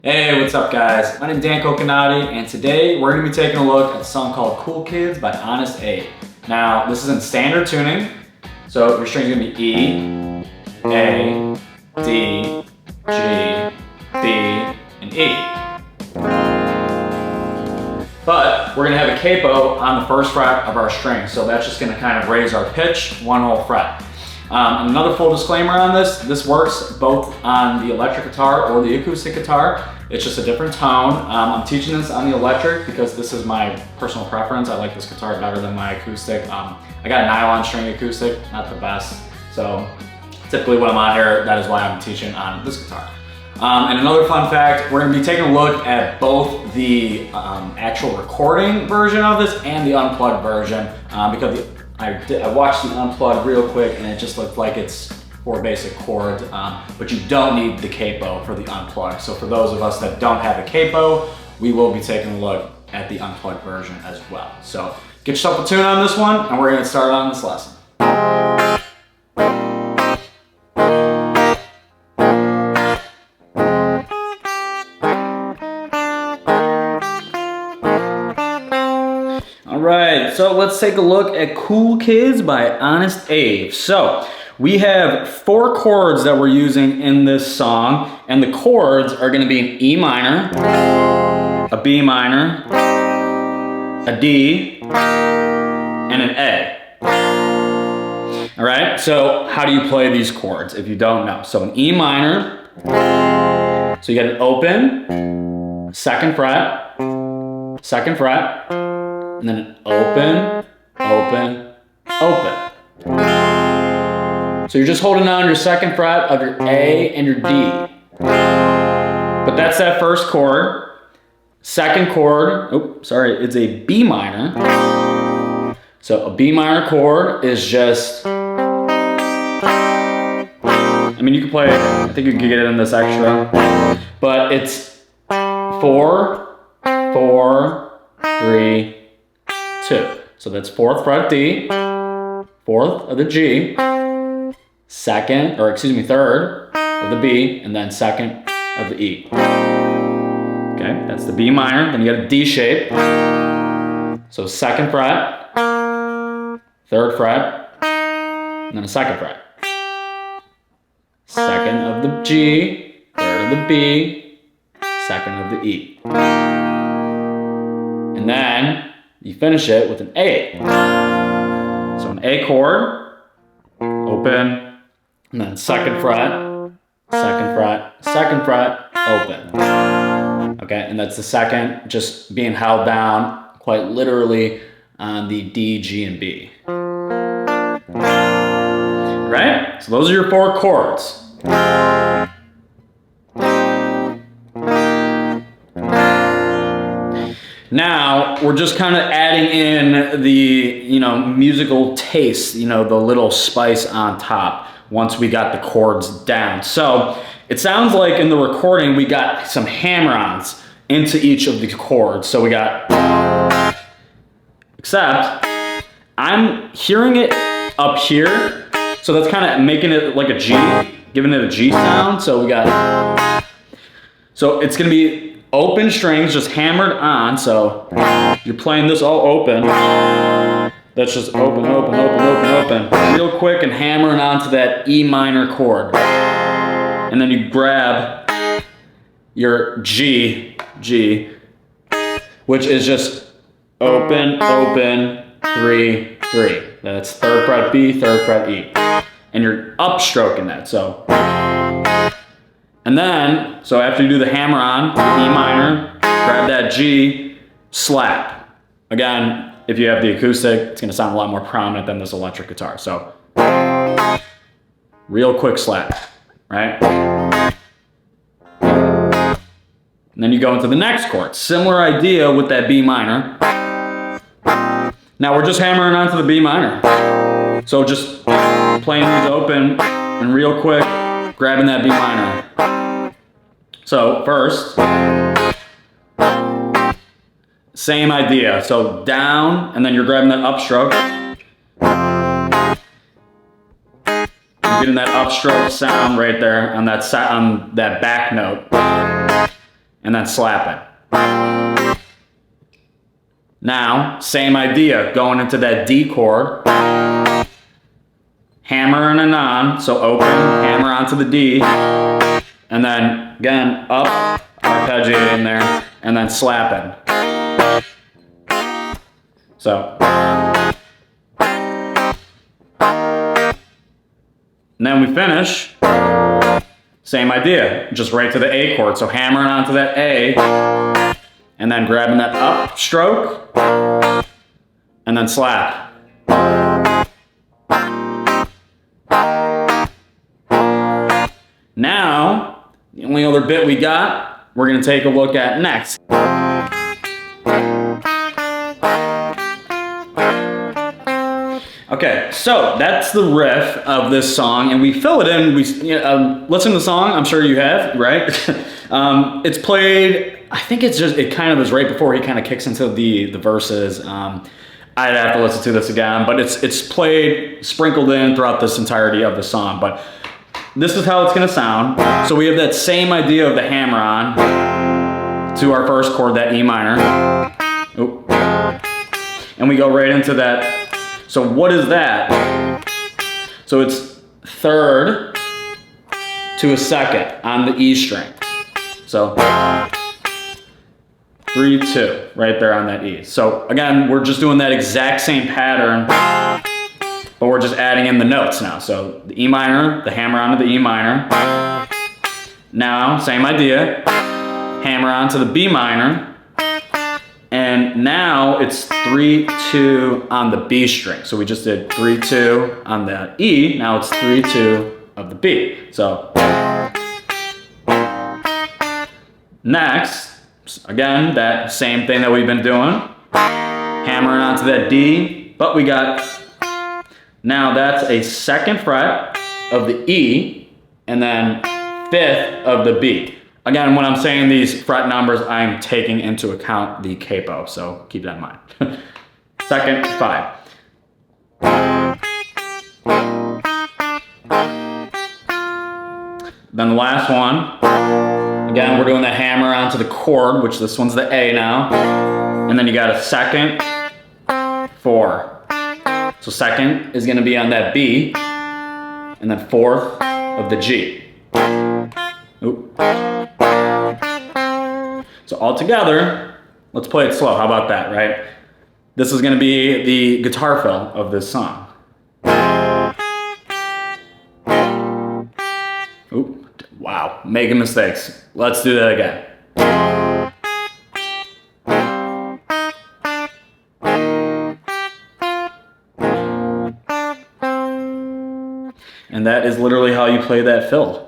Hey, what's up guys? My name is Dan Coconati, and today we're going to be taking a look at a song called Cool Kids by Honestav. Now, this is in standard tuning, so your string's going to be E, A, D, G, B, and E. But we're going to have a capo on the first fret of our string, so that's just going to kind of raise our pitch one whole fret. And another full disclaimer on this works both on the electric guitar or the acoustic guitar. It's just a different tone. I'm teaching this on the electric because this is my personal preference. I like this guitar better than my acoustic. I got a nylon string acoustic, not the best. So typically when I'm on here, that is why I'm teaching on this guitar. And another fun fact, we're gonna be taking a look at both the actual recording version of this and the unplugged version because I watched the Unplugged real quick and it just looked like it's 4 basic chords, but you don't need the capo for the Unplugged. So for those of us that don't have a capo, we will be taking a look at the Unplugged version as well. So get yourself a tune on this one and we're gonna start on this lesson. Alright, so let's take a look at Cool Kids by Honestav. So we have 4 chords that we're using in this song, and the chords are going to be an E minor, a B minor, a D, and an A. Alright, so how do you play these chords if you don't know? So an E minor, so you get an open, second fret, and then an open, open, open. So you're just holding on your second fret of your A and your D. But that's that first chord. Second chord, it's a B minor. So a B minor chord is just, I mean you can play, I think you can get it in this extra, but it's 4, 4, 3, 2. So that's 4th fret D, 4th of the G, 2nd of the B, and then 2nd of the E. Okay, that's the B minor. Then you got a D shape. So 2nd fret, 3rd fret, and then a 2nd fret. 2nd of the G, 3rd of the B, 2nd of the E. And then you finish it with an A. So an A chord, open, and then 2nd fret, 2nd fret, 2nd fret, open. Okay, and that's the 2nd just being held down quite literally on the D, G, and B. Right? So those are your 4 chords. Now, we're just kind of adding in the, musical taste, the little spice on top once we got the chords down. So it sounds like in the recording, we got some hammer-ons into each of the chords. So we got, except I'm hearing it up here. So that's kind of making it like a G, giving it a G sound. So we got, so it's going to be open strings just hammered on, so you're playing this all open. That's just open, open, open, open, open. Real quick and hammering onto that E minor chord. And then you grab your G, which is just open, open, 3, 3. That's 3rd fret B, 3rd fret E. And you're upstroking that, so. And then, so after you do the hammer on, E minor, grab that G, slap. Again, if you have the acoustic, it's gonna sound a lot more prominent than this electric guitar. So, real quick slap, right? And then you go into the next chord. Similar idea with that B minor. Now we're just hammering onto the B minor. So just playing these open and real quick, grabbing that B minor. So first, same idea. So down, and then you're grabbing that upstroke. You're getting that upstroke sound right there on that back note. and then slapping. Now, same idea, going into that D chord, hammering it on, so open, hammer onto the D, and then again, up, arpeggiating there, and then slapping. So, and then we finish, same idea, just right to the A chord, so hammering onto that A, and then grabbing that up stroke, and then slap. Now, the only other bit we got, we're gonna take a look at next. Okay, so that's the riff of this song, and we fill it in. Listen to the song, I'm sure you have, right? It's played, I think it kind of is right before he kind of kicks into the verses. I'd have to listen to this again, but it's played, sprinkled in throughout this entirety of the song. But this is how it's gonna sound. So we have that same idea of the hammer on to our first chord, that E minor. Oop. And we go right into that. So what is that? So it's third to a second on the E string. So 3, 2, right there on that E. So again, we're just doing that exact same pattern, but we're just adding in the notes now. So the E minor, the hammer onto the E minor. Now, same idea, hammer onto the B minor. And now it's 3, 2 on the B string. So we just did 3, 2 on the E. Now it's 3, 2 of the B. So next, again, that same thing that we've been doing. Hammering onto that D, but we got, now that's a second fret of the E, and then fifth of the B. Again, when I'm saying these fret numbers, I'm taking into account the capo, so keep that in mind. Second, 5. Then the last one, again, we're doing the hammer onto the chord, which this one's the A now. And then you got a second, 4. So second is gonna be on that B, and then fourth of the G. Oop. So all together, let's play it slow. How about that, right? This is gonna be the guitar fill of this song. Oop, wow, making mistakes. Let's do that again. And that is literally how you play that fill.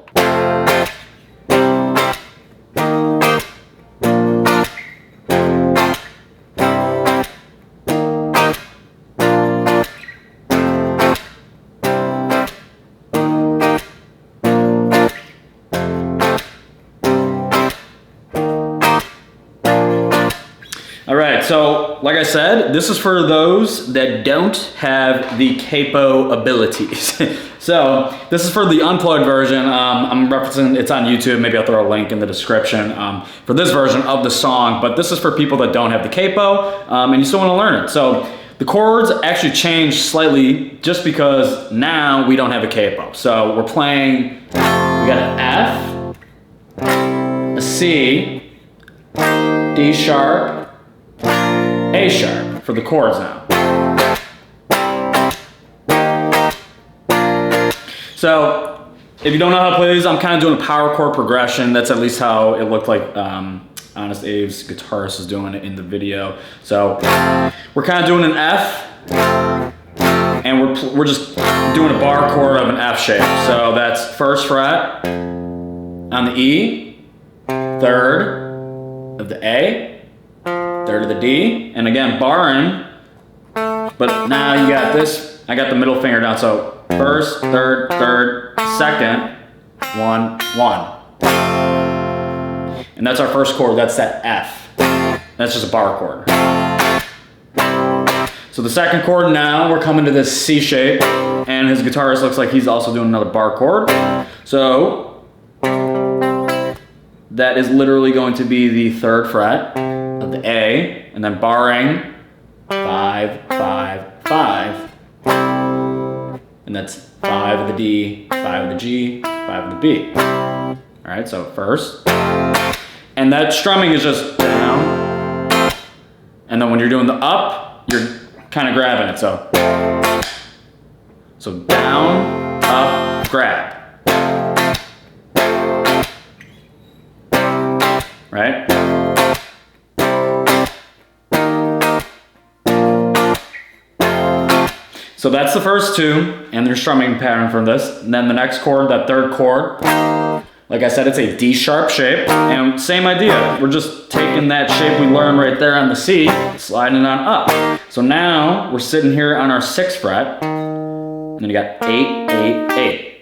All right, so like I said, this is for those that don't have the capo abilities. So this is for the unplugged version. I'm referencing, it's on YouTube. Maybe I'll throw a link in the description for this version of the song, but this is for people that don't have the capo and you still want to learn it. So the chords actually changed slightly just because now we don't have a capo. So we're playing, we got an F, a C, D sharp, A sharp for the chords now. So if you don't know how to play these, I'm kind of doing a power chord progression. That's at least how it looked like Honest Abe's guitarist is doing it in the video. So we're kind of doing an F, and we're just doing a bar chord of an F shape. So that's first fret on the E, third of the A, third of the D, and again barring, but now you got this, I got the middle finger down, so first, third, second, 1, 1. And that's our first chord, that's that F. That's just a bar chord. So the second chord now, we're coming to this C shape, and his guitarist looks like he's also doing another bar chord. So that is literally going to be the 3rd fret of the A, and then barring 5, 5, 5, and that's 5 of the D, 5 of the G, 5 of the B. All right, so first, and that strumming is just down, and then when you're doing the up, you're kind of grabbing it, so down, up, grab. Right? So that's the first 2, and their strumming pattern for this. And then the next chord, that 3rd chord, like I said, it's a D sharp shape, and same idea. We're just taking that shape we learned right there on the C, sliding it on up. So now we're sitting here on our 6th fret, and then you got 8, 8, 8.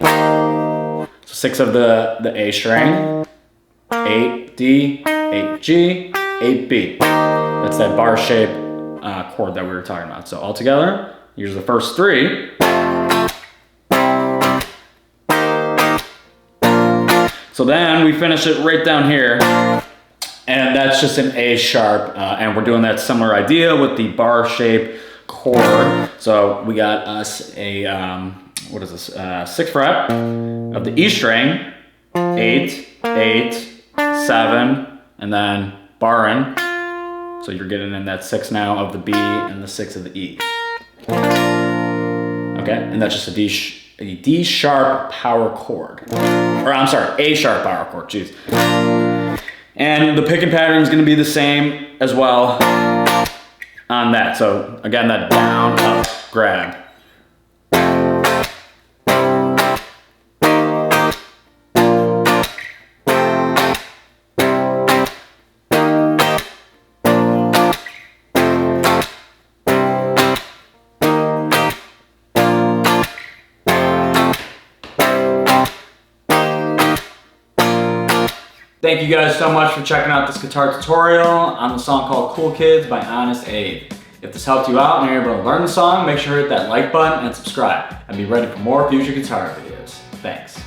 So 6 of the A string, 8 D, 8 G, 8 B. That's that bar shape chord that we were talking about. So all together, here's the first 3. So then we finish it right down here, and that's just an A sharp, and we're doing that similar idea with the bar shape chord. So we got us a, what is this, 6th fret of the E string, 8, 8, 7, and then barring. So you're getting in that 6 now of the B and the 6 of the E. Okay, and that's just a D sharp power chord. Or I'm sorry, A sharp power chord, jeez. And the picking pattern is gonna be the same as well on that. So again, that down, up, grab. Thank you guys so much for checking out this guitar tutorial on the song called Cool Kids by honestav. If this helped you out and you're able to learn the song, make sure to hit that like button and subscribe, and be ready for more future guitar videos. Thanks.